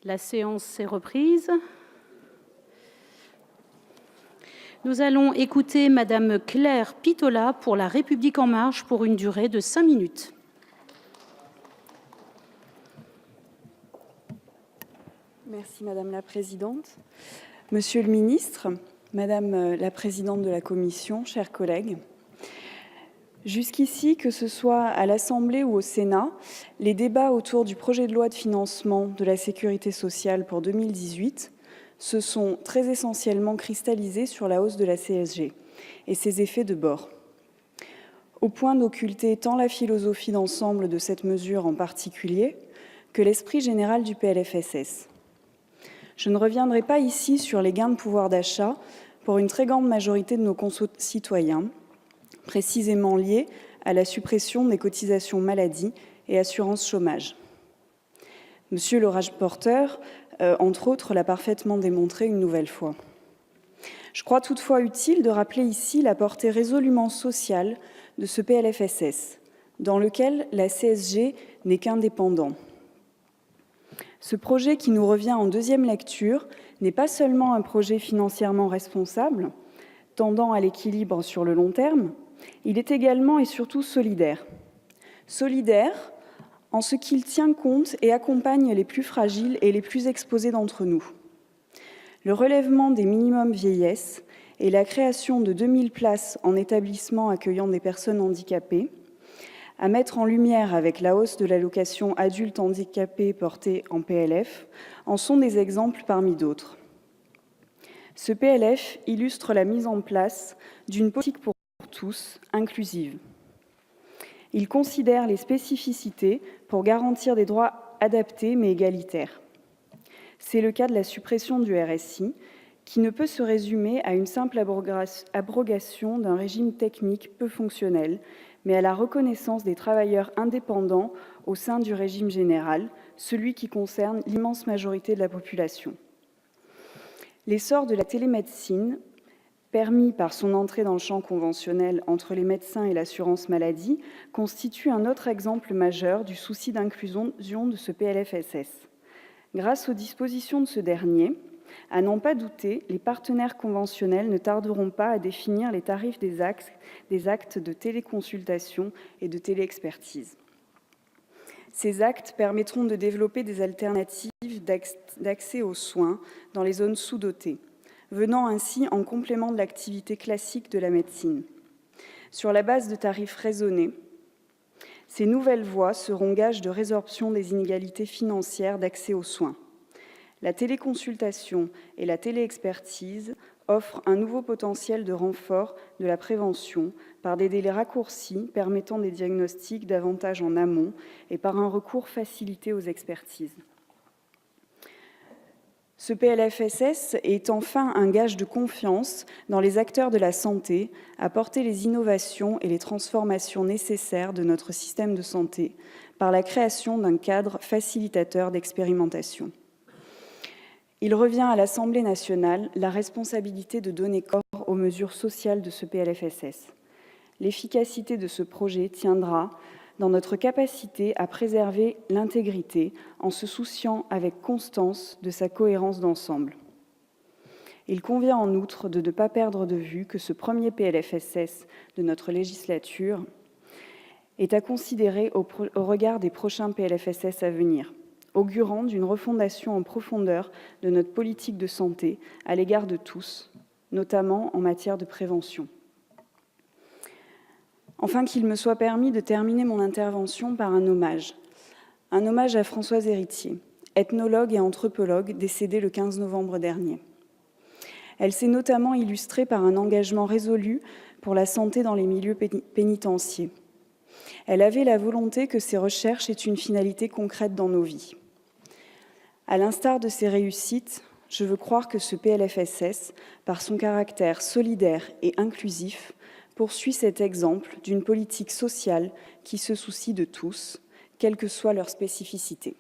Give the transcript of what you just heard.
La séance est reprise. Nous allons écouter Madame Claire Pitollat pour La République En Marche pour une durée de 5 minutes. Merci Madame la Présidente. Monsieur le Ministre, Madame la Présidente de la Commission, chers collègues, jusqu'ici, que ce soit à l'Assemblée ou au Sénat, les débats autour du projet de loi de financement de la sécurité sociale pour 2018 se sont très essentiellement cristallisés sur la hausse de la CSG et ses effets de bord, au point d'occulter tant la philosophie d'ensemble de cette mesure en particulier que l'esprit général du PLFSS. Je ne reviendrai pas ici sur les gains de pouvoir d'achat pour une très grande majorité de nos concitoyens, précisément liés à la suppression des cotisations maladie et assurance chômage. Monsieur le rapporteur, entre autres, l'a parfaitement démontré une nouvelle fois. Je crois toutefois utile de rappeler ici la portée résolument sociale de ce PLFSS, dans lequel la CSG n'est qu'indépendant. Ce projet qui nous revient en deuxième lecture n'est pas seulement un projet financièrement responsable, tendant à l'équilibre sur le long terme, il est également et surtout solidaire. Solidaire en ce qu'il tient compte et accompagne les plus fragiles et les plus exposés d'entre nous. Le relèvement des minimums vieillesse et la création de 2000 places en établissements accueillant des personnes handicapées, à mettre en lumière avec la hausse de l'allocation adulte handicapé portée en PLF, en sont des exemples parmi d'autres. Ce PLF illustre la mise en place d'une politique pour tous, inclusive. Il considère les spécificités pour garantir des droits adaptés mais égalitaires. C'est le cas de la suppression du RSI, qui ne peut se résumer à une simple abrogation d'un régime technique peu fonctionnel, mais à la reconnaissance des travailleurs indépendants au sein du régime général, celui qui concerne l'immense majorité de la population. L'essor de la télémédecine, permis par son entrée dans le champ conventionnel entre les médecins et l'assurance maladie, constitue un autre exemple majeur du souci d'inclusion de ce PLFSS. Grâce aux dispositions de ce dernier, à n'en pas douter, les partenaires conventionnels ne tarderont pas à définir les tarifs des actes de téléconsultation et de téléexpertise. Ces actes permettront de développer des alternatives d'accès aux soins dans les zones sous-dotées, venant ainsi en complément de l'activité classique de la médecine. Sur la base de tarifs raisonnés, ces nouvelles voies seront gages de résorption des inégalités financières d'accès aux soins. La téléconsultation et la téléexpertise offrent un nouveau potentiel de renfort de la prévention par des délais raccourcis permettant des diagnostics davantage en amont et par un recours facilité aux expertises. Ce PLFSS est enfin un gage de confiance dans les acteurs de la santé à porter les innovations et les transformations nécessaires de notre système de santé par la création d'un cadre facilitateur d'expérimentation. Il revient à l'Assemblée nationale la responsabilité de donner corps aux mesures sociales de ce PLFSS. L'efficacité de ce projet tiendra dans notre capacité à préserver l'intégrité en se souciant avec constance de sa cohérence d'ensemble. Il convient en outre de ne pas perdre de vue que ce premier PLFSS de notre législature est à considérer au regard des prochains PLFSS à venir, augurant d'une refondation en profondeur de notre politique de santé à l'égard de tous, notamment en matière de prévention. Enfin, qu'il me soit permis de terminer mon intervention par un hommage à Françoise Héritier, ethnologue et anthropologue décédée le 15 novembre dernier. Elle s'est notamment illustrée par un engagement résolu pour la santé dans les milieux pénitentiaires. Elle avait la volonté que ces recherches aient une finalité concrète dans nos vies. À l'instar de ses réussites, je veux croire que ce PLFSS, par son caractère solidaire et inclusif, poursuit cet exemple d'une politique sociale qui se soucie de tous, quelle que soit leur spécificité.